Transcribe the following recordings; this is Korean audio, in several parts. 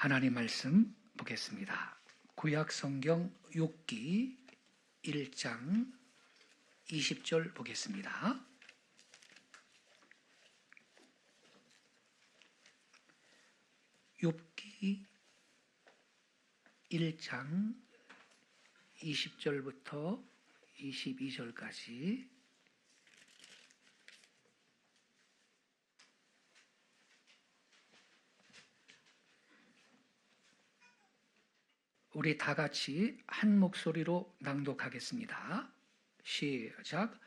하나님 말씀 보겠습니다. 구약 성경 욥기 1장 20절 보겠습니다. 욥기 1장 20절부터 22절까지 우리 다 같이 한 목소리로 낭독하겠습니다. 시작.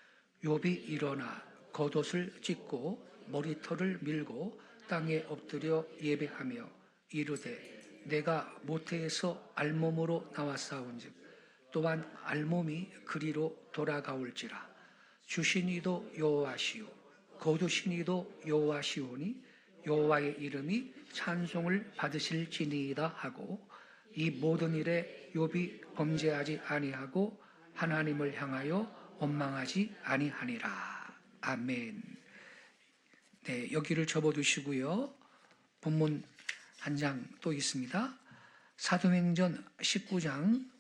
욥이 일어나 겉옷을 찢고 머리털을 밀고 땅에 엎드려 예배하며 이르되 내가 모태에서 알몸으로 나왔사온즉 또한 알몸이 그리로 돌아가올지라. 주신 이도 여호와시요 거두신 이도 여호와시오니 여호와의 이름이 찬송을 받으실지니이다 하고 이 모든 일에 욥이 범죄하지 아니하고 하나님을 향하여 원망하지 아니하니라. 아멘. 네, 여기를 접어두시고요. 본문 한 장 또 있습니다. 사도행전 16장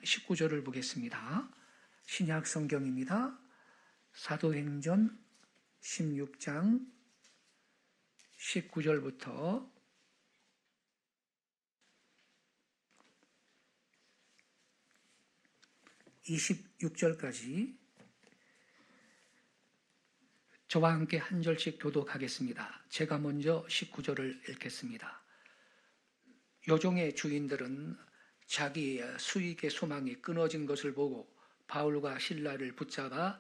19절을 보겠습니다. 신약 성경입니다. 사도행전 16장 19절부터 26절까지 저와 함께 한 절씩 교독하겠습니다. 제가 먼저 19절을 읽겠습니다. 요종의 주인들은 자기 수익의 소망이 끊어진 것을 보고 바울과 실라를 붙잡아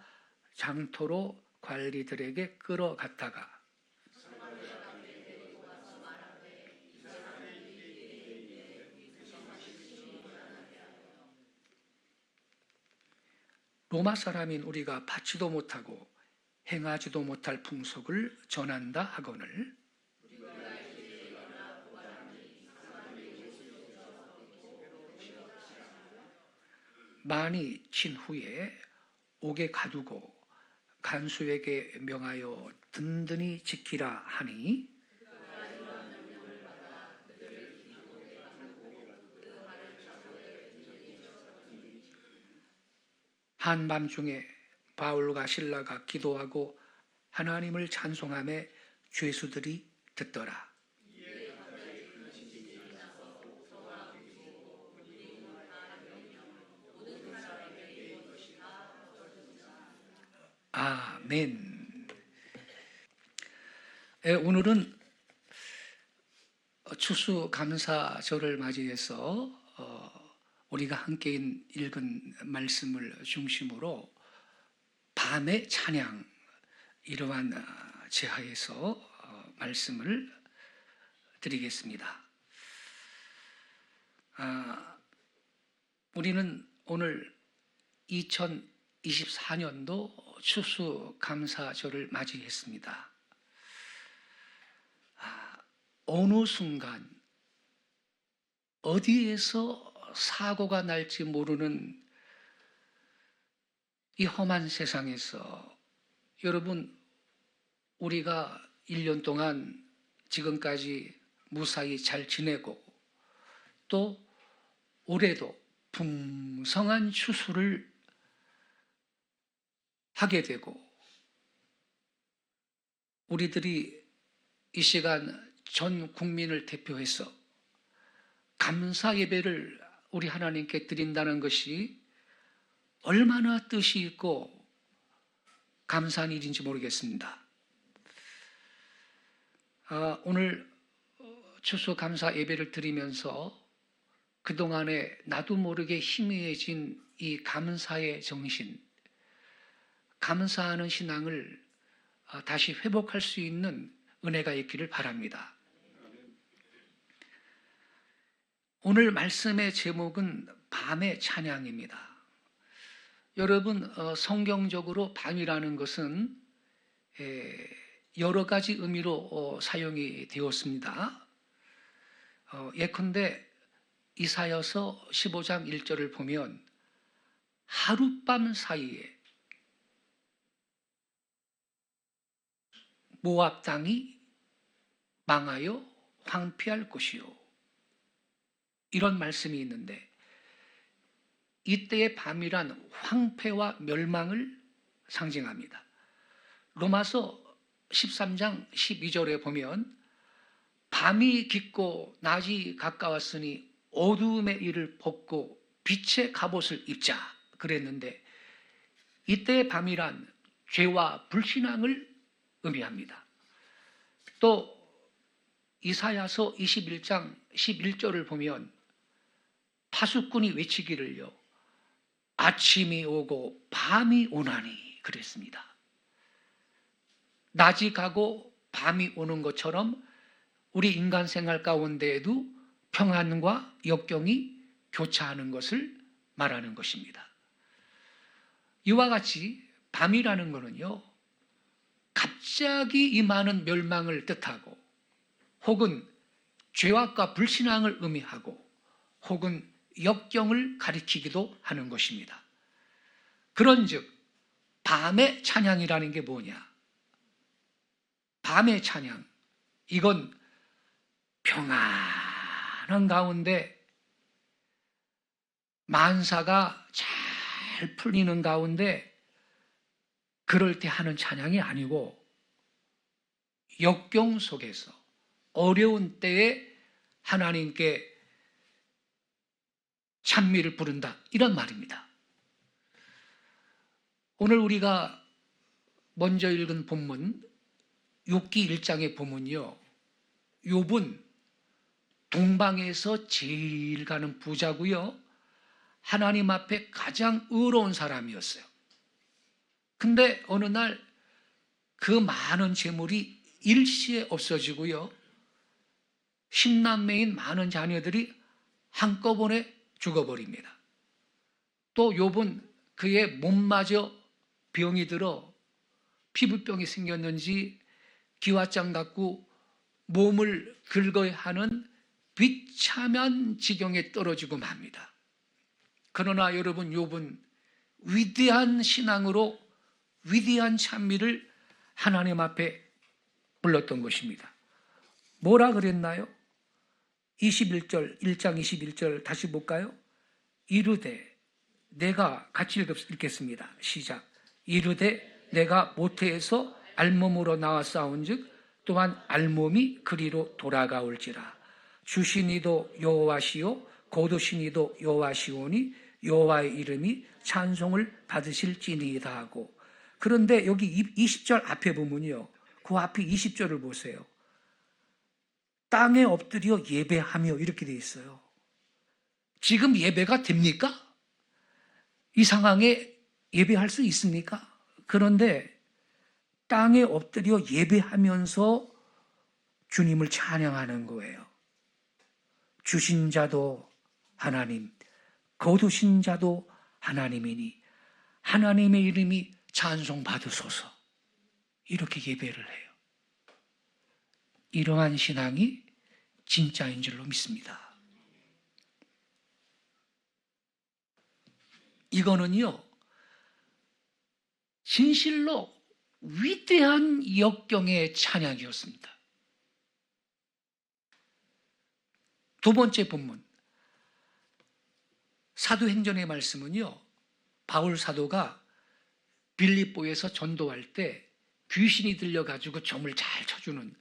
장토로 관리들에게 끌어갔다가 로마 사람인 우리가 받지도 못하고 행하지도 못할 풍속을 전한다 하거늘 많이 친 후에 옥에 가두고 간수에게 명하여 든든히 지키라 하니 한밤중에 바울과 실라가 기도하고 하나님을 찬송하며 죄수들이 듣더라. 아멘. 오늘은 추수감사절을 맞이해서 우리가 함께 읽은 말씀을 중심으로 밤의 찬양, 이러한 제하에서 말씀을 드리겠습니다. 우리는 오늘 2024년도 추수감사절을 맞이했습니다. 어느 순간 어디에서 사고가 날지 모르는 이 험한 세상에서 여러분, 우리가 1년 동안 지금까지 무사히 잘 지내고 또 올해도 풍성한 추수를 하게 되고 우리들이 이 시간 전 국민을 대표해서 감사 예배를 우리 하나님께 드린다는 것이 얼마나 뜻이 있고 감사한 일인지 모르겠습니다. 오늘 추수감사 예배를 드리면서 그동안에 나도 모르게 희미해진 이 감사의 정신, 감사하는 신앙을 다시 회복할 수 있는 은혜가 있기를 바랍니다. 오늘 말씀의 제목은 밤의 찬양입니다. 여러분, 성경적으로 밤이라는 것은 여러 가지 의미로 사용이 되었습니다. 예컨대 이사야서 15장 1절을 보면 하룻밤 사이에 모압 땅이 망하여 황폐할 것이요. 이런 말씀이 있는데, 이때의 밤이란 황폐와 멸망을 상징합니다. 로마서 13장 12절에 보면 밤이 깊고 낮이 가까웠으니 어두움의 일을 벗고 빛의 갑옷을 입자 그랬는데, 이때의 밤이란 죄와 불신앙을 의미합니다. 또 이사야서 21장 11절을 보면 파수꾼이 외치기를요, 아침이 오고 밤이 오나니 그랬습니다. 낮이 가고 밤이 오는 것처럼 우리 인간 생활 가운데에도 평안과 역경이 교차하는 것을 말하는 것입니다. 이와 같이 밤이라는 것은요, 갑자기 임하는 멸망을 뜻하고, 혹은 죄악과 불신앙을 의미하고, 혹은 역경을 가리키기도 하는 것입니다. 그런즉 밤의 찬양이라는 게 뭐냐? 밤의 찬양, 이건 평안한 가운데 만사가 잘 풀리는 가운데 그럴 때 하는 찬양이 아니고, 역경 속에서 어려운 때에 하나님께 찬미를 부른다, 이런 말입니다. 오늘 우리가 먼저 읽은 본문 욥기 1장의 본문이요, 욥은 동방에서 제일 가는 부자고요, 하나님 앞에 가장 의로운 사람이었어요. 근데 어느 날 그 많은 재물이 일시에 없어지고요, 10남매인 많은 자녀들이 한꺼번에 죽어버립니다. 또 욥은 그의 몸마저 병이 들어 피부병이 생겼는지 기와장 같고 몸을 긁어야 하는 비참한 지경에 떨어지고 맙니다. 그러나 여러분, 욥은 위대한 신앙으로 위대한 찬미를 하나님 앞에 불렀던 것입니다. 뭐라 그랬나요? 21절, 1장 21절 다시 볼까요? 이르되, 내가 같이 읽겠습니다. 시작. 이르되 내가 모태에서 알몸으로 나왔사온즉 또한 알몸이 그리로 돌아가올지라. 주시니도 여호와시요 거두시니도 여호와시오니 여호와의 이름이 찬송을 받으실지니이다 하고, 그런데 여기 20절 앞에 보면요, 그 앞에 20절을 보세요. 땅에 엎드려 예배하며 이렇게 돼 있어요. 지금 예배가 됩니까? 이 상황에 예배할 수 있습니까? 그런데 땅에 엎드려 예배하면서 주님을 찬양하는 거예요. 주신 자도 하나님, 거두신 자도 하나님이니 하나님의 이름이 찬송받으소서, 이렇게 예배를 해요. 이러한 신앙이 진짜인 줄로 믿습니다. 이거는요, 진실로 위대한 역경의 찬양이었습니다. 두 번째 본문 사도행전의 말씀은요, 바울 사도가 빌립보에서 전도할 때 귀신이 들려가지고 점을 잘 쳐주는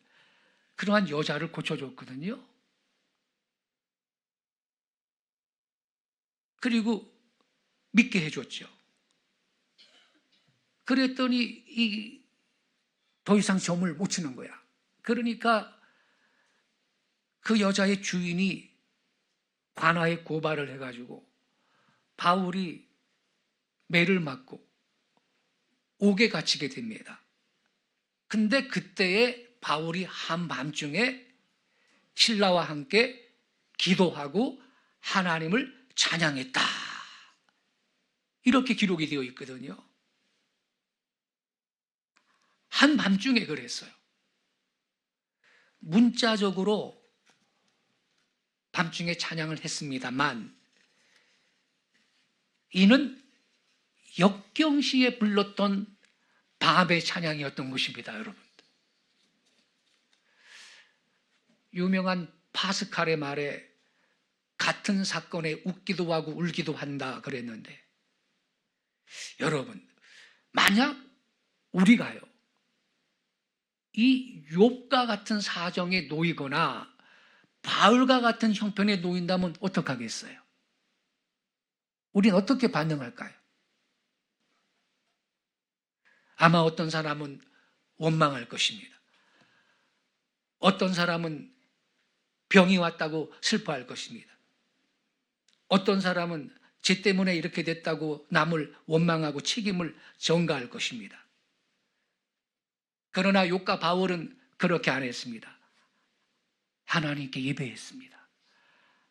그러한 여자를 고쳐줬거든요. 그리고 믿게 해줬죠. 그랬더니 더 이상 점을 못 치는 거야. 그러니까 그 여자의 주인이 관아에 고발을 해가지고 바울이 매를 맞고 옥에 갇히게 됩니다. 근데 그때에 바울이 한밤중에 신라와 함께 기도하고 하나님을 찬양했다, 이렇게 기록이 되어 있거든요. 한밤중에 그랬어요. 문자적으로 밤중에 찬양을 했습니다만, 이는 역경시에 불렀던 밤의 찬양이었던 것입니다, 여러분. 유명한 파스칼의 말에 같은 사건에 웃기도 하고 울기도 한다 그랬는데, 여러분, 만약 우리가요 이 욥과 같은 사정에 놓이거나 바울과 같은 형편에 놓인다면 어떡하겠어요? 우린 어떻게 반응할까요? 아마 어떤 사람은 원망할 것입니다. 어떤 사람은 병이 왔다고 슬퍼할 것입니다. 어떤 사람은 쟤 때문에 이렇게 됐다고 남을 원망하고 책임을 전가할 것입니다. 그러나 욥과 바울은 그렇게 안 했습니다. 하나님께 예배했습니다.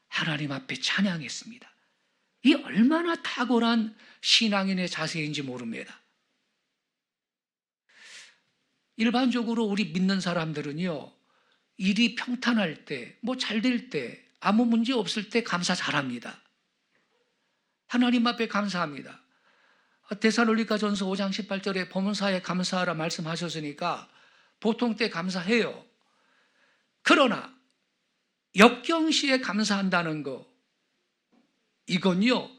하나님 앞에 찬양했습니다. 이 얼마나 탁월한 신앙인의 자세인지 모릅니다. 일반적으로 우리 믿는 사람들은요, 일이 평탄할 때, 잘 될 때, 아무 문제 없을 때 감사 잘합니다. 하나님 앞에 감사합니다. 데살로니가전서 5장 18절에 범사에 감사하라 말씀하셨으니까 보통 때 감사해요. 그러나 역경시에 감사한다는 거, 이건요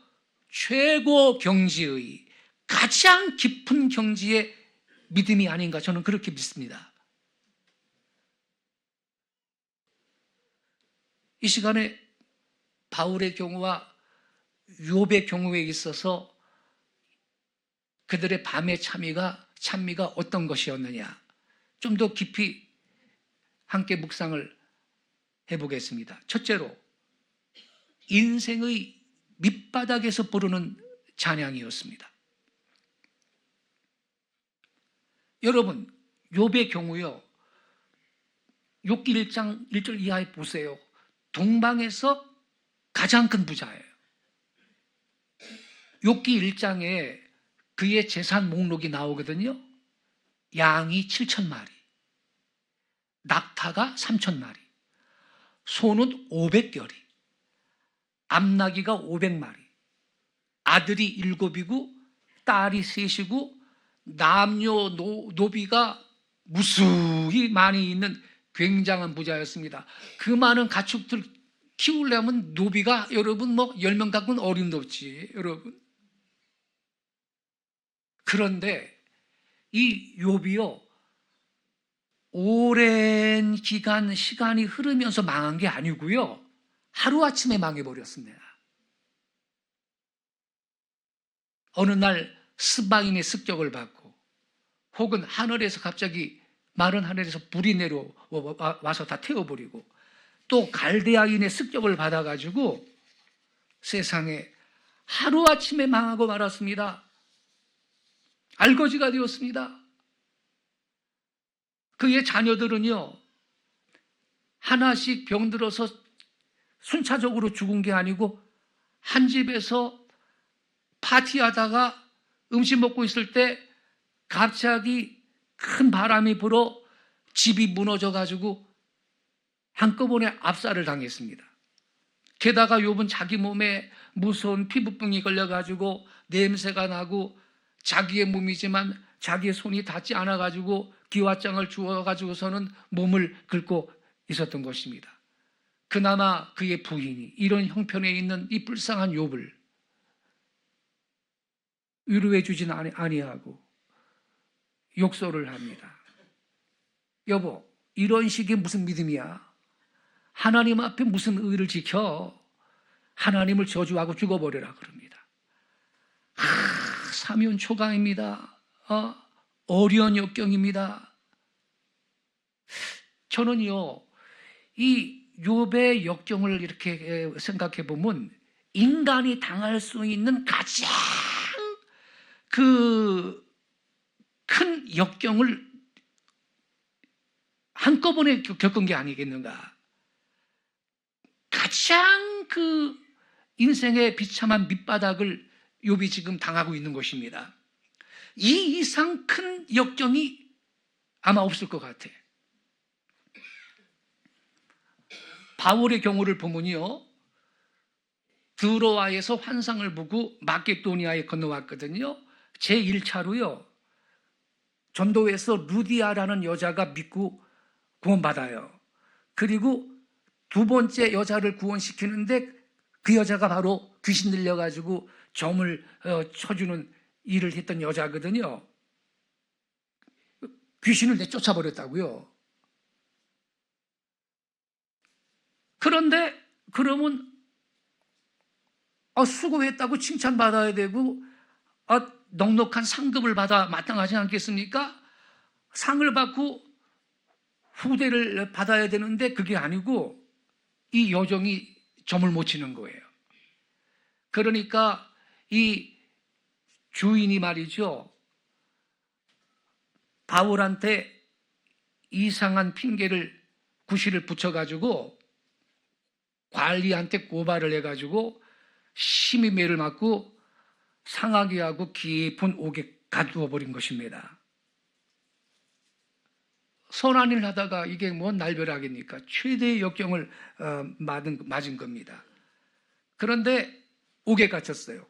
최고 경지의 가장 깊은 경지의 믿음이 아닌가, 저는 그렇게 믿습니다. 이 시간에 바울의 경우와 욥의 경우에 있어서 그들의 밤의 찬미가 어떤 것이었느냐, 좀 더 깊이 함께 묵상을 해보겠습니다. 첫째로, 인생의 밑바닥에서 부르는 찬양이었습니다. 여러분, 욥의 경우요, 욥기 1장 1절 이하에 보세요. 동방에서 가장 큰 부자예요. 욥기 1장에 그의 재산 목록이 나오거든요. 양이 7,000마리, 낙타가 3,000마리, 소는 500결이, 암나귀가 500마리, 아들이 7이고 딸이 3이고 남녀 노비가 무수히 많이 있는 굉장한 부자였습니다. 그 많은 가축들 키우려면 노비가 여러분 10명 갖고는 어림도 없지, 여러분. 그런데 이 욥이요, 오랜 기간 시간이 흐르면서 망한 게 아니고요, 하루아침에 망해버렸습니다. 어느 날 스바인의 습격을 받고, 혹은 하늘에서 갑자기, 마른 하늘에서 불이 내려와서 다 태워버리고, 또 갈대아인의 습격을 받아가지고 세상에 하루아침에 망하고 말았습니다. 알거지가 되었습니다. 그의 자녀들은요, 하나씩 병들어서 순차적으로 죽은 게 아니고 한 집에서 파티하다가 음식 먹고 있을 때 갑자기 큰 바람이 불어 집이 무너져가지고 한꺼번에 압살을 당했습니다. 게다가 욥은 자기 몸에 무서운 피부병이 걸려가지고 냄새가 나고, 자기의 몸이지만 자기의 손이 닿지 않아가지고 기왓장을 주워가지고서는 몸을 긁고 있었던 것입니다. 그나마 그의 부인이 이런 형편에 있는 이 불쌍한 욥을 위로해 주진 아니하고 욕설을 합니다. 여보, 이런 식의 무슨 믿음이야? 하나님 앞에 무슨 의를 지켜? 하나님을 저주하고 죽어버려라 그럽니다. 사면초가입니다. 어려운 역경입니다. 저는요, 이 욥의 역경을 이렇게 생각해 보면 인간이 당할 수 있는 가장 큰 역경을 한꺼번에 겪은 게 아니겠는가. 가장 인생의 비참한 밑바닥을 욥이 지금 당하고 있는 것입니다. 이 이상 큰 역경이 아마 없을 것 같아. 바울의 경우를 보면요, 드로아에서 환상을 보고 마게도니아에 건너왔거든요. 제1차로요 전도에서 루디아라는 여자가 믿고 구원받아요. 그리고 두 번째 여자를 구원시키는데 그 여자가 바로 귀신 들려가지고 점을 쳐주는 일을 했던 여자거든요. 귀신을 내쫓아버렸다고요. 그런데 그러면 수고했다고 칭찬받아야 되고 넉넉한 상급을 받아 마땅하지 않겠습니까? 상을 받고 후대를 받아야 되는데 그게 아니고 이 여종이 점을 못 치는 거예요. 그러니까 이 주인이 말이죠, 바울한테 이상한 핑계를 구실을 붙여가지고 관리한테 고발을 해가지고 심의매를 맞고 상하게 하고 깊은 옥에 가두어 버린 것입니다. 선한 일을 하다가 이게 뭔 날벼락입니까? 최대의 역경을 맞은 겁니다. 그런데 옥에 갇혔어요.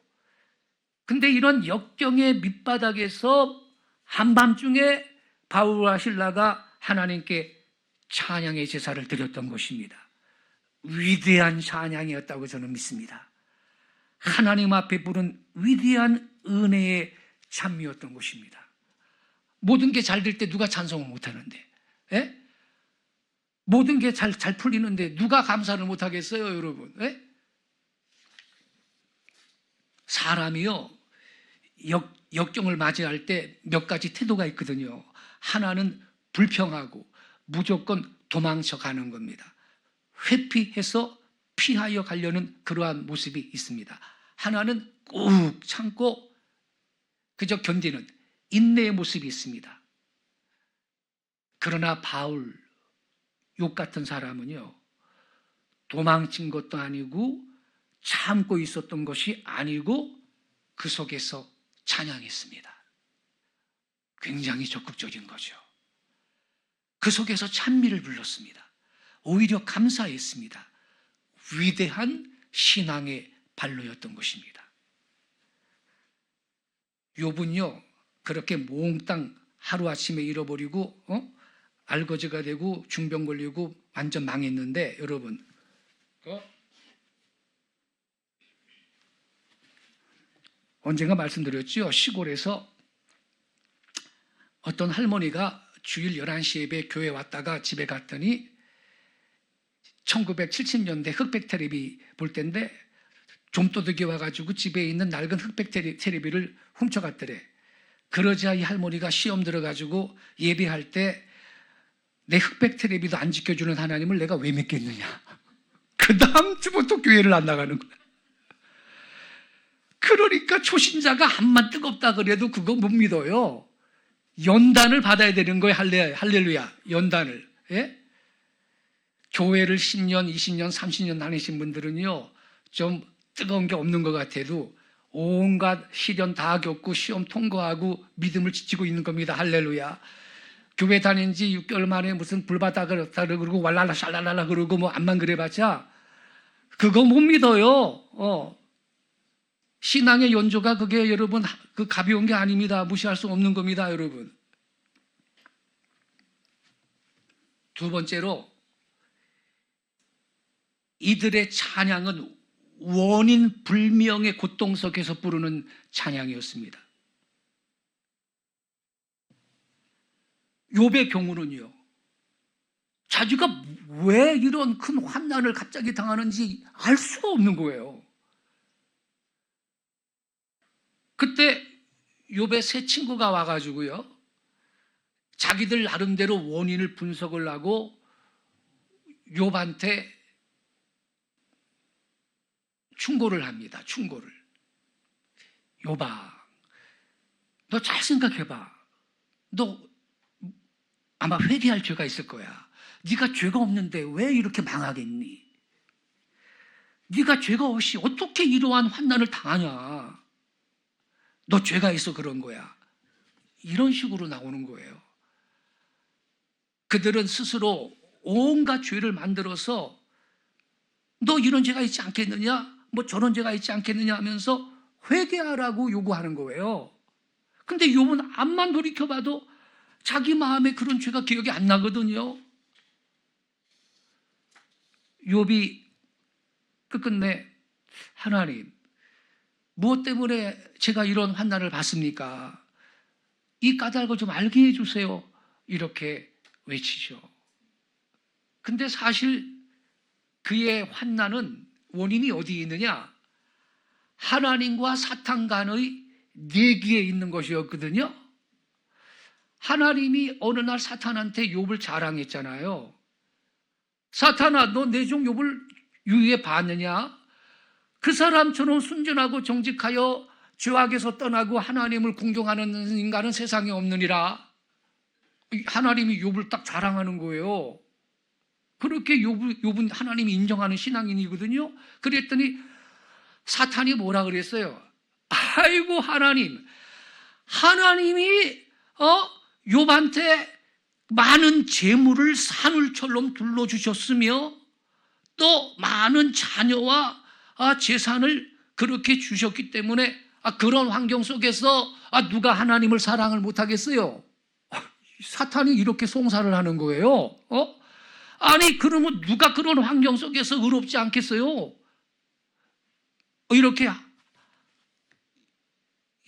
근데 이런 역경의 밑바닥에서 한밤중에 바울과 실라가 하나님께 찬양의 제사를 드렸던 것입니다. 위대한 찬양이었다고 저는 믿습니다. 하나님 앞에 부른 위대한 은혜의 찬미였던 것입니다. 모든 게 잘 될 때 누가 찬송을 못하는데, 예? 모든 게 잘 풀리는데 누가 감사를 못하겠어요, 여러분? 예? 사람이요, 역경을 맞이할 때 몇 가지 태도가 있거든요. 하나는 불평하고 무조건 도망쳐 가는 겁니다. 회피해서 피하여 가려는 그러한 모습이 있습니다. 하나는 꾹 참고 그저 견디는 인내의 모습이 있습니다. 그러나 바울, 욥 같은 사람은요, 도망친 것도 아니고 참고 있었던 것이 아니고 그 속에서 찬양했습니다. 굉장히 적극적인 거죠. 그 속에서 찬미를 불렀습니다. 오히려 감사했습니다. 위대한 신앙의 발로였던 것입니다. 욥은요, 그렇게 몽땅 하루아침에 잃어버리고 알거지가 되고 중병 걸리고 완전 망했는데, 여러분, 언젠가 말씀드렸죠. 시골에서 어떤 할머니가 주일 11시 예배 교회 왔다가 집에 갔더니 1970년대 흑백 텔레비 볼 때인데 좀도둑이 와가지고 집에 있는 낡은 흑백 텔레비를 훔쳐갔더래. 그러자 이 할머니가 시험 들어가지고 예배할 때 내 흑백 텔레비도 안 지켜주는 하나님을 내가 왜 믿겠느냐. 그 다음 주부터 교회를 안 나가는 거야. 그러니까 초신자가 암만 뜨겁다 그래도 그거 못 믿어요. 연단을 받아야 되는 거예요. 할렐루야. 연단을. 예? 교회를 10년, 20년, 30년 다니신 분들은요, 좀 뜨거운 게 없는 것 같아도 온갖 시련 다 겪고 시험 통과하고 믿음을 지키고 있는 겁니다. 할렐루야. 교회 다닌 지 6개월 만에 무슨 불바다 그러고 왈랄라 샬랄랄라 그러고 뭐 암만 그래봤자 그거 못 믿어요. 신앙의 연조가 그게 여러분 그 가벼운 게 아닙니다. 무시할 수 없는 겁니다, 여러분. 두 번째로, 이들의 찬양은 원인 불명의 고통 속에서 부르는 찬양이었습니다. 욥의 경우는요, 자기가 왜 이런 큰 환난을 갑자기 당하는지 알 수가 없는 거예요. 그때 욥의 세 친구가 와가지고요, 자기들 나름대로 원인을 분석을 하고 욥한테 충고를 합니다. 충고를. 욥아, 너 잘 생각해봐. 너 아마 회개할 죄가 있을 거야. 네가 죄가 없는데 왜 이렇게 망하겠니? 네가 죄가 없이 어떻게 이러한 환난을 당하냐? 너 죄가 있어 그런 거야. 이런 식으로 나오는 거예요. 그들은 스스로 온갖 죄를 만들어서 너 이런 죄가 있지 않겠느냐? 뭐 저런 죄가 있지 않겠느냐 하면서 회개하라고 요구하는 거예요. 근데 욥은 암만 돌이켜봐도 자기 마음에 그런 죄가 기억이 안 나거든요. 욥이 끝끝내 하나님, 무엇 때문에 제가 이런 환난을 받습니까? 이 까닭을 좀 알게 해주세요. 이렇게 외치죠. 근데 사실 그의 환난은 원인이 어디에 있느냐? 하나님과 사탄 간의 내기에 있는 것이었거든요. 하나님이 어느 날 사탄한테 욥을 자랑했잖아요. 사탄아, 너 내 종 욥을 유의해 봤느냐? 그 사람처럼 순전하고 정직하여 죄악에서 떠나고 하나님을 공경하는 인간은 세상에 없느니라. 하나님이 욥을 딱 자랑하는 거예요. 그렇게 욥은 하나님이 인정하는 신앙인이거든요. 그랬더니 사탄이 뭐라 그랬어요? 아이고 하나님이 욥한테 많은 재물을 산울처럼 둘러주셨으며 또 많은 자녀와 재산을 그렇게 주셨기 때문에 그런 환경 속에서 누가 하나님을 사랑을 못하겠어요? 사탄이 이렇게 송사를 하는 거예요. 아니 그러면 누가 그런 환경 속에서 의롭지 않겠어요? 이렇게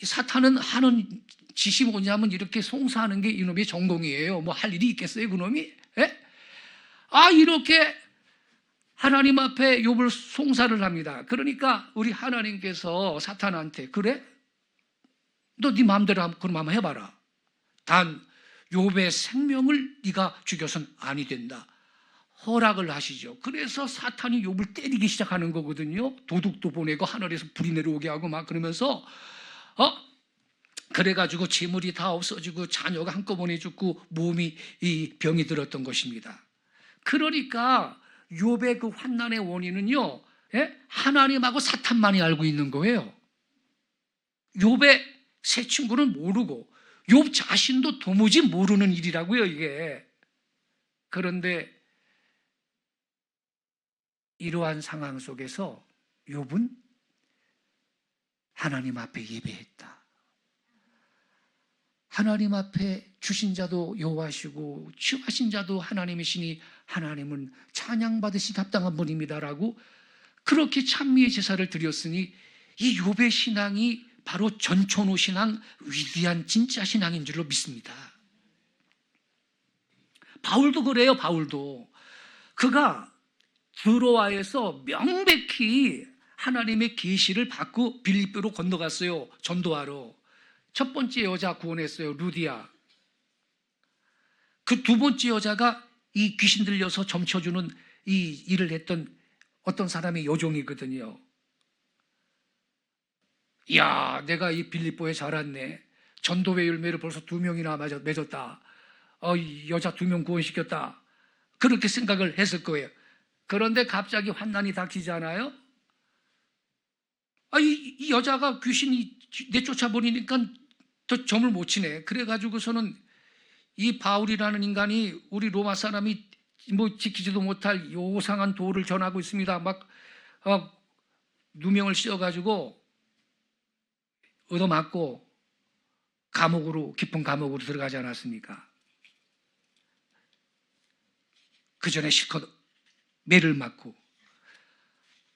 사탄은 하는 짓이 뭐냐면 이렇게 송사하는 게 이놈의 전공이에요. 뭐 할 일이 있겠어요 그놈이? 이렇게 하나님 앞에 욥을 송사를 합니다. 그러니까 우리 하나님께서 사탄한테 그래? 너 네 마음대로 그럼 한번 해봐라. 단 욥의 생명을 네가 죽여선 아니 된다. 허락을 하시죠. 그래서 사탄이 욥을 때리기 시작하는 거거든요. 도둑도 보내고 하늘에서 불이 내려오게 하고 막 그러면서 그래가지고 재물이 다 없어지고 자녀가 한꺼번에 죽고 몸이 이 병이 들었던 것입니다. 그러니까 욥의 그 환난의 원인은요, 하나님하고 사탄만이 알고 있는 거예요. 욥의 세 친구는 모르고 욥 자신도 도무지 모르는 일이라고요, 이게. 그런데 이러한 상황 속에서 욥은 하나님 앞에 예배했다. 하나님 앞에 주신 자도 여호와시고 취하신 자도 하나님이시니 하나님은 찬양받으시기 합당한 분입니다라고 그렇게 찬미의 제사를 드렸으니 이 욥의 신앙이 바로 전천후 신앙, 위대한 진짜 신앙인 줄로 믿습니다. 바울도 그래요. 바울도 그가 드로아에서 명백히 하나님의 계시를 받고 빌립보로 건너갔어요. 전도하러. 첫 번째 여자 구원했어요. 루디아. 그 두 번째 여자가 이 귀신 들려서 점쳐주는 이 일을 했던 어떤 사람의 여종이거든요. 이야, 내가 이 빌립보에 자랐네. 전도회 열매를 벌써 2명이나 맺었다. 여자 2명 구원시켰다. 그렇게 생각을 했을 거예요. 그런데 갑자기 환난이 닥치잖아요. 이 여자가 귀신이 내쫓아버리니까 더 점을 못 치네. 그래가지고서는 이 바울이라는 인간이 우리 로마 사람이 뭐 지키지도 못할 요상한 도를 전하고 있습니다. 막 누명을 씌워가지고 얻어맞고 감옥으로, 깊은 감옥으로 들어가지 않았습니까? 그 전에 실컷 매를 맞고.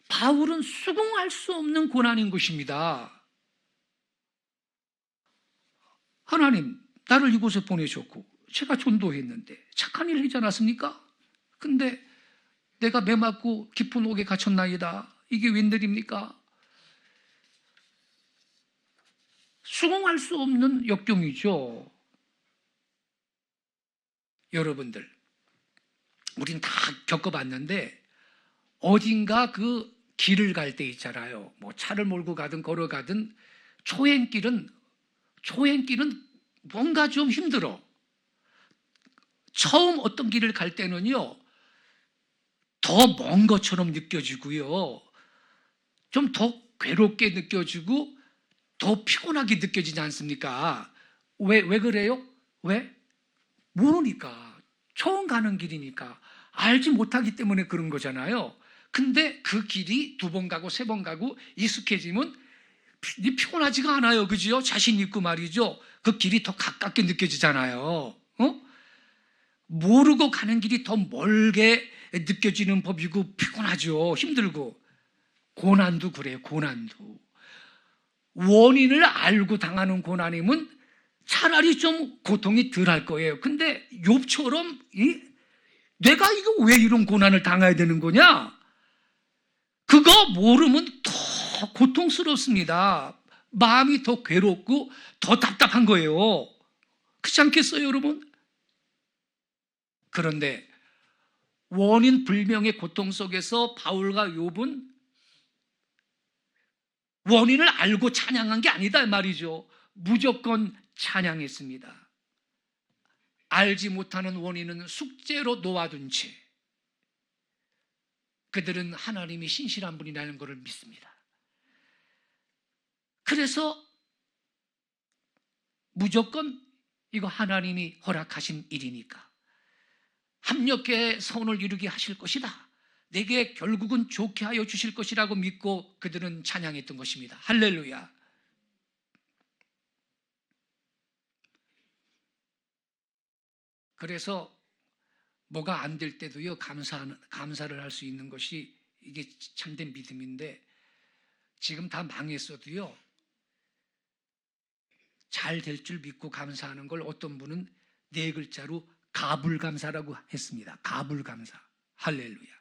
바울은 수긍할 수 없는 고난인 것입니다. 하나님, 나를 이곳에 보내셨고 제가 전도했는데 착한 일을 하지 않았습니까? 근데 내가 매 맞고 깊은 옥에 갇혔나이다. 이게 웬일입니까? 수긍할 수 없는 역경이죠. 여러분들, 우린 다 겪어봤는데 어딘가 그 길을 갈 때 있잖아요. 뭐 차를 몰고 가든 걸어가든 초행길은 뭔가 좀 힘들어. 처음 어떤 길을 갈 때는요, 더 먼 것처럼 느껴지고요. 좀 더 괴롭게 느껴지고 더 피곤하게 느껴지지 않습니까? 왜 그래요? 왜? 모르니까. 처음 가는 길이니까. 알지 못하기 때문에 그런 거잖아요. 근데 그 길이 2번 가고 3번 가고 익숙해지면 피곤하지가 않아요. 그죠? 자신 있고 말이죠. 그 길이 더 가깝게 느껴지잖아요. 모르고 가는 길이 더 멀게 느껴지는 법이고 피곤하죠. 힘들고. 고난도 그래요. 고난도. 원인을 알고 당하는 고난이면 차라리 좀 고통이 덜할 거예요. 근데 욥처럼 내가 이거 왜 이런 고난을 당해야 되는 거냐? 그거 모르면 더 고통스럽습니다. 마음이 더 괴롭고 더 답답한 거예요. 그렇지 않겠어요, 여러분? 그런데 원인 불명의 고통 속에서 바울과 욥은 원인을 알고 찬양한 게 아니다 말이죠. 무조건 찬양했습니다. 알지 못하는 원인은 숙제로 놓아둔 채 그들은 하나님이 신실한 분이라는 것을 믿습니다. 그래서 무조건 이거 하나님이 허락하신 일이니까 합력의 선을 이루게 하실 것이다. 내게 결국은 좋게 하여 주실 것이라고 믿고 그들은 찬양했던 것입니다. 할렐루야. 그래서 뭐가 안 될 때도요, 감사를 할 수 있는 것이 이게 참된 믿음인데, 지금 다 망했어도요, 잘 될 줄 믿고 감사하는 걸 어떤 분은 4글자로 가불감사라고 했습니다. 가불감사. 할렐루야.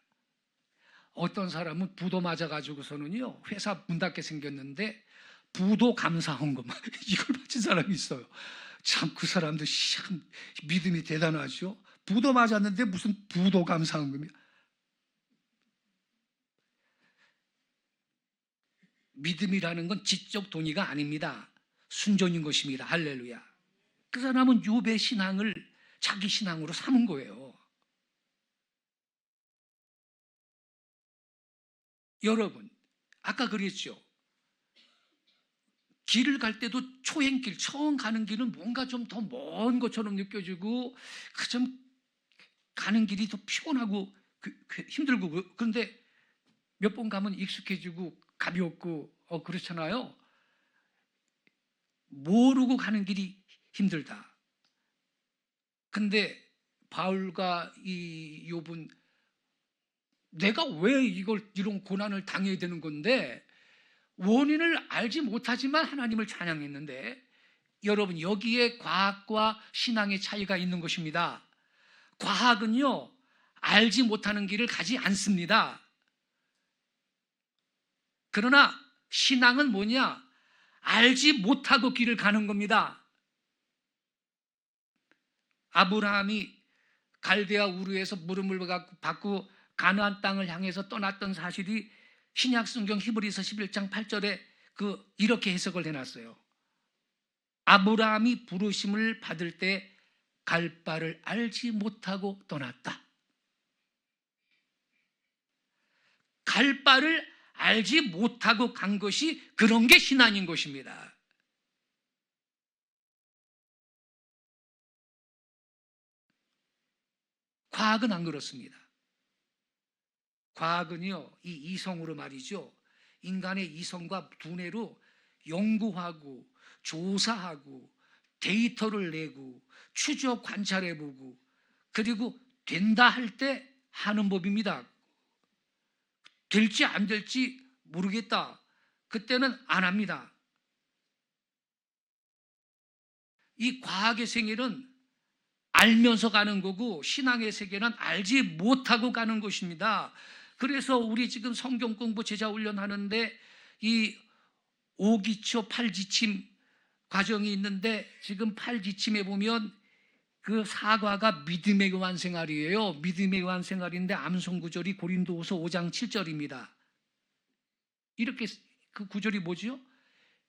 어떤 사람은 부도 맞아가지고서는요, 회사 문 닫게 생겼는데 부도 감사한 것만 이걸 바친 사람이 있어요. 참 그 사람도 참 믿음이 대단하죠. 부도 맞았는데 무슨 부도 감사한 겁니까? 믿음이라는 건 지적 동의가 아닙니다. 순종인 것입니다. 할렐루야. 그 사람은 욥의 신앙을 자기 신앙으로 삼은 거예요. 여러분, 아까 그랬죠. 길을 갈 때도 초행길, 처음 가는 길은 뭔가 좀 더 먼 것처럼 느껴지고 그 좀 가는 길이 더 피곤하고 힘들고, 그런데 몇 번 가면 익숙해지고 가볍고 그렇잖아요. 모르고 가는 길이 힘들다. 근데 바울과 이 욥은 내가 왜 이런 고난을 당해야 되는 건데, 원인을 알지 못하지만 하나님을 찬양했는데, 여러분, 여기에 과학과 신앙의 차이가 있는 것입니다. 과학은요, 알지 못하는 길을 가지 않습니다. 그러나 신앙은 뭐냐? 알지 못하고 길을 가는 겁니다. 아브라함이 갈대아 우르에서 물음을 받고 가나안 땅을 향해서 떠났던 사실이 신약성경 히브리서 11장 8절에 이렇게 해석을 해놨어요. 아브라함이 부르심을 받을 때 갈 바를 알지 못하고 떠났다. 갈 바를 알지 못하고 간 것이 그런 게 신앙인 것입니다. 과학은 안 그렇습니다. 과학은요, 이 이성으로 말이죠. 인간의 이성과 두뇌로 연구하고 조사하고 데이터를 내고 추적 관찰해보고 그리고 된다 할 때 하는 법입니다. 될지 안 될지 모르겠다. 그때는 안 합니다. 이 과학의 세계는 알면서 가는 거고 신앙의 세계는 알지 못하고 가는 것입니다. 그래서 우리 지금 성경 공부 제자 훈련하는데 이 5기초 8지침 과정이 있는데, 지금 8지침에 보면 그 사과가 믿음의 요한 생활이에요. 믿음의 요한 생활인데 암송 구절이 고린도후서 5장 7절입니다. 이렇게 그 구절이 뭐지요?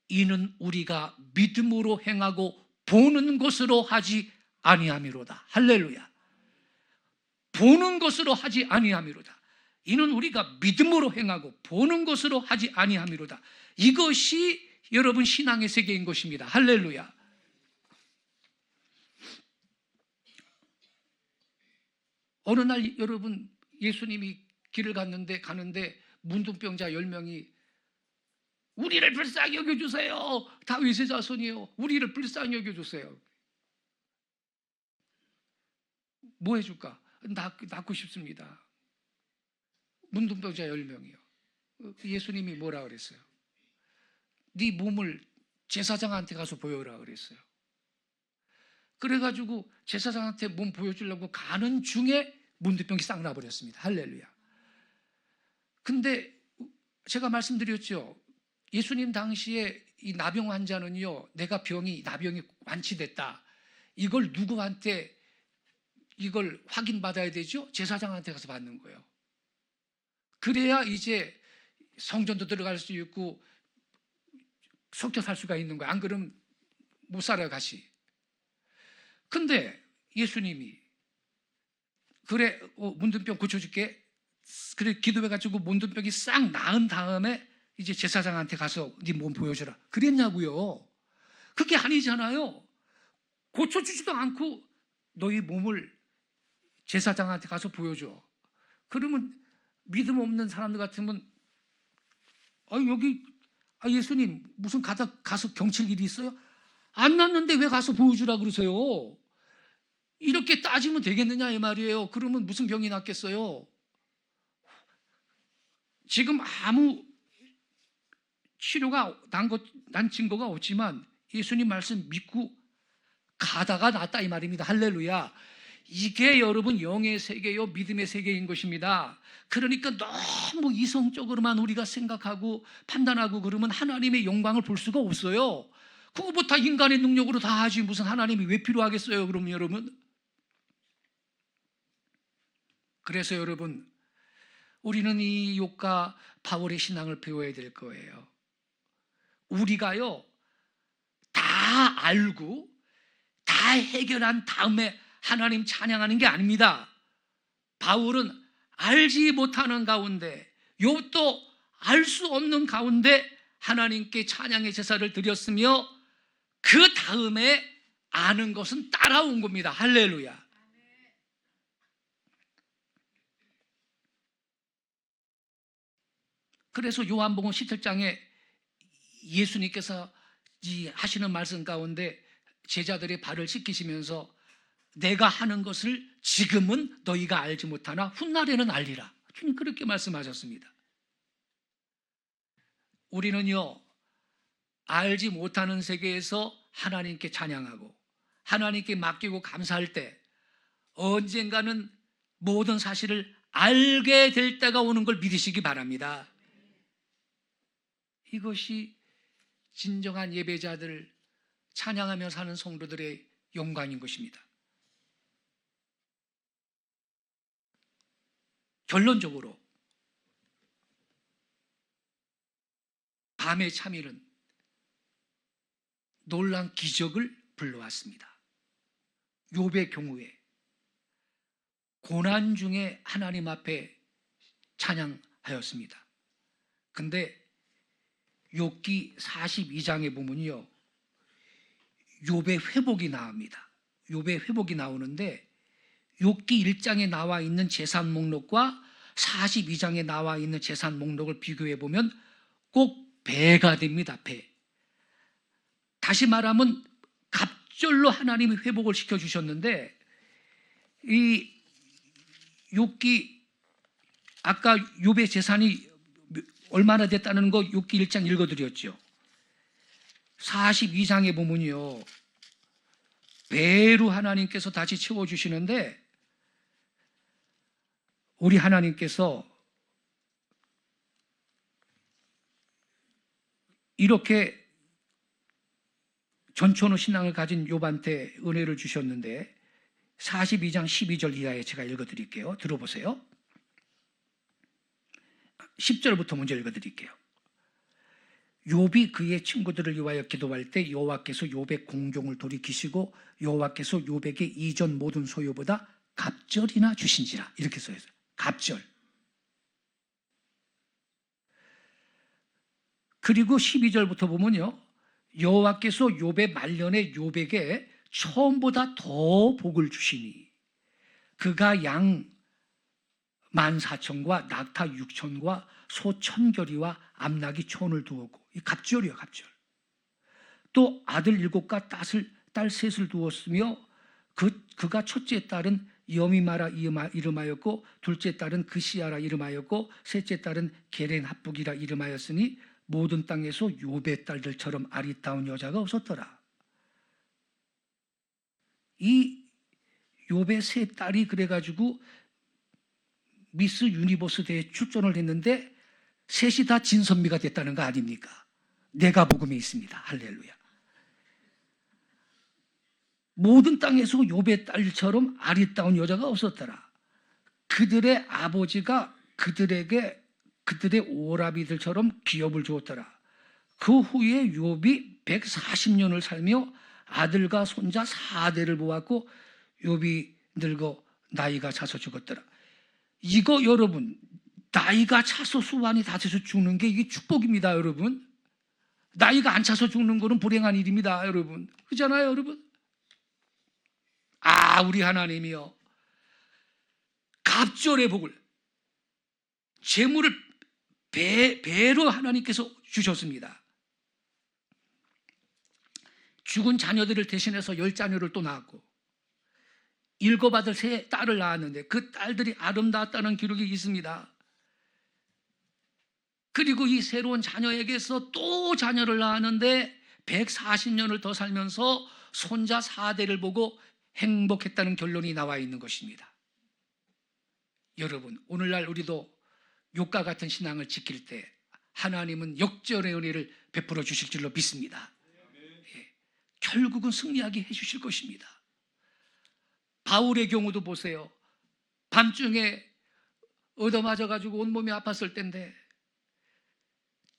이는 우리가 믿음으로 행하고 보는 것으로 하지 아니함이로다. 할렐루야. 보는 것으로 하지 아니함이로다. 이는 우리가 믿음으로 행하고 보는 것으로 하지 아니함이로다. 이것이 여러분 신앙의 세계인 것입니다. 할렐루야. 어느 날 여러분 예수님이 길을 가는데 문둥병자 10명이 우리를 불쌍히 여겨주세요. 다윗의 자손이요, 우리를 불쌍히 여겨주세요. 뭐 해줄까? 낳고 싶습니다. 문둥병자 10명이요. 예수님이 뭐라 그랬어요? 네 몸을 제사장한테 가서 보여라 그랬어요. 그래가지고 제사장한테 몸 보여주려고 가는 중에 문둥병이 싹 나버렸습니다. 할렐루야. 근데 제가 말씀드렸죠. 예수님 당시에 이 나병 환자는요, 나병이 완치됐다. 이걸 누구한테 이걸 확인받아야 되죠? 제사장한테 가서 받는 거예요. 그래야 이제 성전도 들어갈 수 있고 속혀 살 수가 있는 거예요. 안 그러면 못 살아요, 같이. 근데 예수님이 그래, 문둥병 고쳐줄게. 그래, 기도해가지고 문둥병이 싹 나은 다음에 이제 제사장한테 가서 네 몸 보여줘라. 그랬냐고요. 그게 아니잖아요. 고쳐주지도 않고 너희 몸을 제사장한테 가서 보여줘. 그러면 믿음 없는 사람들 같으면 예수님 무슨 가서 경칠 일이 있어요? 안 났는데 왜 가서 보여주라 그러세요? 이렇게 따지면 되겠느냐 이 말이에요. 그러면 무슨 병이 낫겠어요? 지금 아무 치료가 난 증거가 없지만 예수님 말씀 믿고 가다가 낫다 이 말입니다. 할렐루야. 이게 여러분 영의 세계요, 믿음의 세계인 것입니다. 그러니까 너무 이성적으로만 우리가 생각하고 판단하고 그러면 하나님의 영광을 볼 수가 없어요. 그거부터 인간의 능력으로 다 하지 무슨 하나님이 왜 필요하겠어요? 그럼 여러분. 그래서 여러분, 우리는 이 욥과 바울의 신앙을 배워야 될 거예요. 우리가요, 다 알고 다 해결한 다음에 하나님 찬양하는 게 아닙니다. 바울은 알지 못하는 가운데, 욥도 알 수 없는 가운데 하나님께 찬양의 제사를 드렸으며 그 다음에 아는 것은 따라온 겁니다. 할렐루야. 그래서 요한복음 17장에 예수님께서 하시는 말씀 가운데 제자들의 발을 씻기시면서 내가 하는 것을 지금은 너희가 알지 못하나 훗날에는 알리라. 주님 그렇게 말씀하셨습니다. 우리는요, 알지 못하는 세계에서 하나님께 찬양하고 하나님께 맡기고 감사할 때 언젠가는 모든 사실을 알게 될 때가 오는 걸 믿으시기 바랍니다. 이것이 진정한 예배자들, 찬양하며 사는 성도들의 영광인 것입니다. 결론적으로 밤의 참일은 놀란 기적을 불러왔습니다. 욥의 경우에 고난 중에 하나님 앞에 찬양하였습니다. 근데 욥기 42장에 보면요, 욥의 회복이 나옵니다. 욥의 회복이 나오는데 욥기 1장에 나와 있는 재산 목록과 42장에 나와 있는 재산 목록을 비교해 보면 꼭 배가 됩니다. 배. 다시 말하면 갑절로 하나님이 회복을 시켜주셨는데 이 욥기 아까 욥의 재산이 얼마나 됐다는 거 욥기 1장 읽어드렸죠. 42장에 보면요, 배로 하나님께서 다시 채워주시는데 우리 하나님께서 이렇게 전천후 신앙을 가진 욥한테 은혜를 주셨는데 42장 12절 이하에 제가 읽어드릴게요. 들어보세요. 10절부터 먼저 읽어드릴게요. 욥이 그의 친구들을 위하여 기도할 때 여호와께서 욥의 공경을 돌이키시고 여호와께서 욥에게 이전 모든 소유보다 갑절이나 주신지라. 이렇게 써 있어요. 갑절. 그리고 12절부터 보면요, 여호와께서 욥의 말년에 욥에게 처음보다 더 복을 주시니 그가 양 14,000과 낙타 6,000과 소 1,000결이와 암나귀 1,000을 두었고, 이 갑절이요, 갑절. 또 아들 7과 딸 셋을 두었으며 그가 첫째 딸은 여미마라 이름하였고 둘째 딸은 그시아라 이름하였고 셋째 딸은 게렌 합북이라 이름하였으니 모든 땅에서 욥의 딸들처럼 아리따운 여자가 없었더라. 이 욥의 세 딸이 그래가지고 미스 유니버스 대회에 출전을 했는데 셋이 다 진선미가 됐다는 거 아닙니까? 내가 복음이 있습니다. 할렐루야. 모든 땅에서 욥의 딸처럼 아리따운 여자가 없었더라. 그들의 아버지가 그들에게 그들의 오라비들처럼 기업을 주었더라. 그 후에 욥이 140년을 살며 아들과 손자 4대를 보았고 욥이 늙어 나이가 차서 죽었더라. 이거 여러분, 나이가 차서 수완이 다 돼서 죽는 게 이게 축복입니다, 여러분. 나이가 안 차서 죽는 거는 불행한 일입니다, 여러분. 그렇잖아요, 여러분. 우리 하나님이요, 갑절의 복을, 재물을 배로 하나님께서 주셨습니다. 죽은 자녀들을 대신해서 10자녀를 또 낳았고 읽어받을 세 딸을 낳았는데 그 딸들이 아름다웠다는 기록이 있습니다. 그리고 이 새로운 자녀에게서 또 자녀를 낳았는데 140년을 더 살면서 손자 4대를 보고 행복했다는 결론이 나와 있는 것입니다. 여러분, 오늘날 우리도 욥과 같은 신앙을 지킬 때 하나님은 역전의 은혜를 베풀어 주실 줄로 믿습니다. 결국은 승리하게 해주실 것입니다. 바울의 경우도 보세요. 밤중에 얻어맞아가지고 온몸이 아팠을 때인데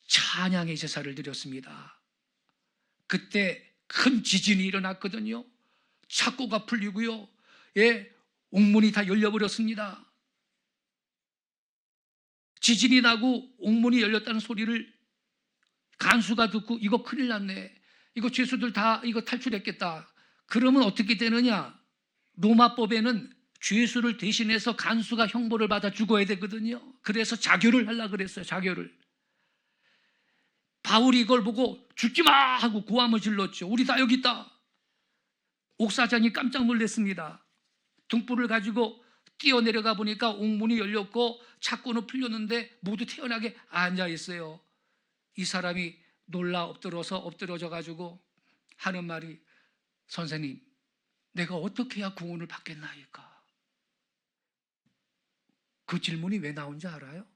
찬양의 제사를 드렸습니다. 그때 큰 지진이 일어났거든요. 착고가 풀리고요, 옥문이 다 열려버렸습니다. 지진이 나고 옥문이 열렸다는 소리를 간수가 듣고 이거 큰일 났네, 이거 죄수들 다 이거 탈출했겠다. 그러면 어떻게 되느냐? 로마법에는 죄수를 대신해서 간수가 형벌을 받아 죽어야 되거든요. 그래서 자교를 하려고 그랬어요. 자교를. 바울이 이걸 보고 죽지 마 하고 고함을 질렀죠. 우리 다 여기 있다. 옥사장이 깜짝 놀랐습니다. 등불을 가지고 뛰어내려가 보니까 옥문이 열렸고 착고는 풀렸는데 모두 태연하게 앉아 있어요. 이 사람이 놀라 엎드러져 가지고 하는 말이, 선생님, 내가 어떻게 해야 구원을 받겠나이까? 그 질문이 왜 나온지 알아요?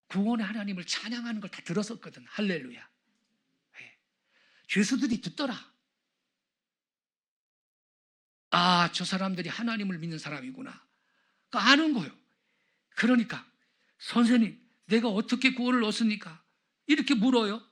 구원의 하나님을 찬양하는 걸 다 들었었거든. 할렐루야. 죄수들이 듣더라. 저 사람들이 하나님을 믿는 사람이구나, 그러니까 아는 거예요. 그러니까 선생님, 내가 어떻게 구원을 얻습니까? 이렇게 물어요.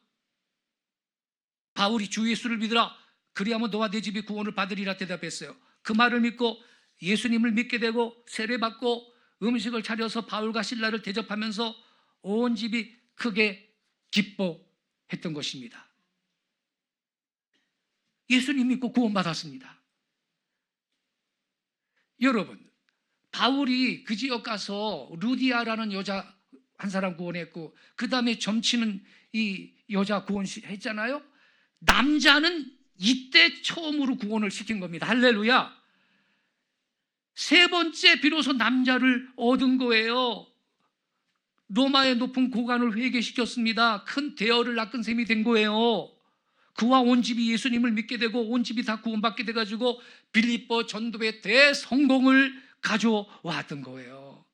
바울이 주 예수를 믿으라, 그리하면 너와 내 집이 구원을 받으리라 대답했어요. 그 말을 믿고 예수님을 믿게 되고 세례받고 음식을 차려서 바울과 실라를 대접하면서 온 집이 크게 기뻐했던 것입니다. 예수님 믿고 구원받았습니다. 여러분, 바울이 그 지역 가서 루디아라는 여자 한 사람 구원했고 그 다음에 점치는 이 여자 구원했잖아요. 남자는 이때 처음으로 구원을 시킨 겁니다. 할렐루야. 세 번째 비로소 남자를 얻은 거예요. 로마의 높은 고관을 회개시켰습니다. 큰 대열을 낚은 셈이 된 거예요. 그와 온 집이 예수님을 믿게 되고 온 집이 다 구원받게 돼가지고 빌립보 전도의 대성공을 가져왔던 거예요.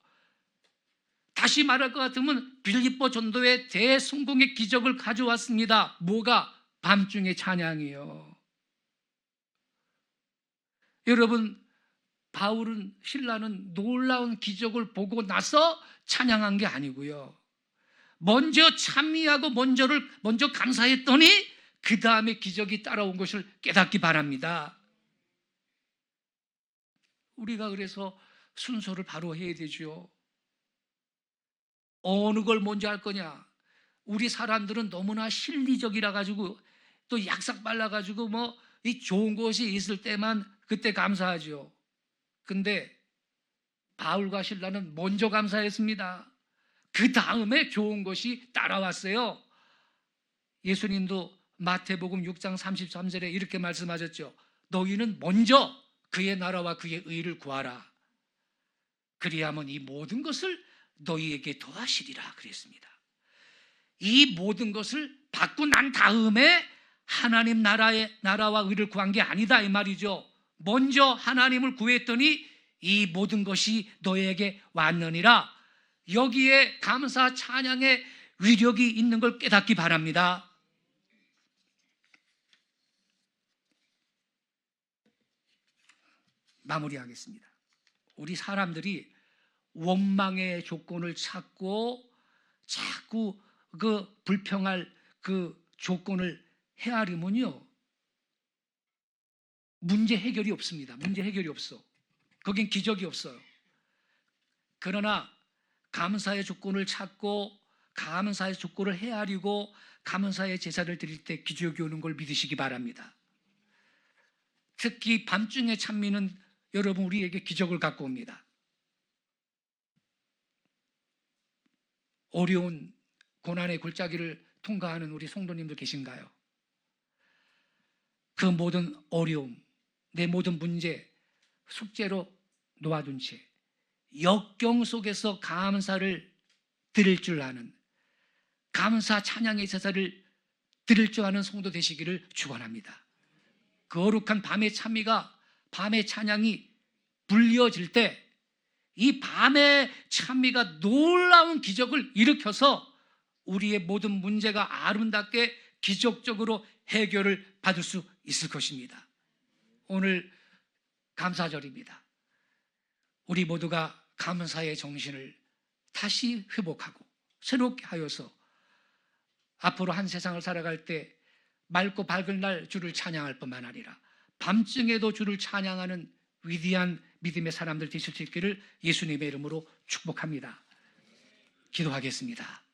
다시 말할 것 같으면 빌립보 전도의 대성공의 기적을 가져왔습니다. 뭐가? 밤중의 찬양이요. 여러분, 바울은, 신라는 놀라운 기적을 보고 나서 찬양한 게 아니고요, 먼저 찬미하고 먼저 감사했더니 그 다음에 기적이 따라온 것을 깨닫기 바랍니다. 우리가 그래서 순서를 바로 해야 되죠. 어느 걸 먼저 할 거냐? 우리 사람들은 너무나 실리적이라 가지고 또 약삭 발라 가지고 이 좋은 것이 있을 때만 그때 감사하죠. 근데 바울과 실라는 먼저 감사했습니다. 그 다음에 좋은 것이 따라왔어요. 예수님도 마태복음 6장 33절에 이렇게 말씀하셨죠. 너희는 먼저 그의 나라와 그의 의를 구하라. 그리하면 이 모든 것을 너희에게 더하시리라 그랬습니다. 이 모든 것을 받고 난 다음에 하나님 나라와 의를 구한 게 아니다 이 말이죠. 먼저 하나님을 구했더니 이 모든 것이 너희에게 왔느니라. 여기에 감사 찬양의 위력이 있는 걸 깨닫기 바랍니다. 마무리하겠습니다. 우리 사람들이 원망의 조건을 찾고 자꾸 그 불평할 그 조건을 헤아리면요, 문제 해결이 없습니다. 문제 해결이 없어. 거긴 기적이 없어요. 그러나 감사의 조건을 찾고 감사의 조건을 헤아리고 감사의 제사를 드릴 때 기적이 오는 걸 믿으시기 바랍니다. 특히 밤중의 찬미는 여러분 우리에게 기적을 갖고 옵니다. 어려운 고난의 골짜기를 통과하는 우리 성도님들 계신가요? 그 모든 어려움, 내 모든 문제, 숙제로 놓아둔 채 역경 속에서 감사를 드릴 줄 아는, 감사 찬양의 제사를 드릴 줄 아는 성도 되시기를 축원합니다. 거룩한 밤의 찬미가, 밤의 찬양이 불려질 때 이 밤의 찬미가 놀라운 기적을 일으켜서 우리의 모든 문제가 아름답게 기적적으로 해결을 받을 수 있을 것입니다. 오늘 감사절입니다. 우리 모두가 감사의 정신을 다시 회복하고 새롭게 하여서 앞으로 한 세상을 살아갈 때 맑고 밝은 날 주를 찬양할 뿐만 아니라 밤중에도 주를 찬양하는 위대한 믿음의 사람들 되실 수 있기를 예수님의 이름으로 축복합니다. 기도하겠습니다.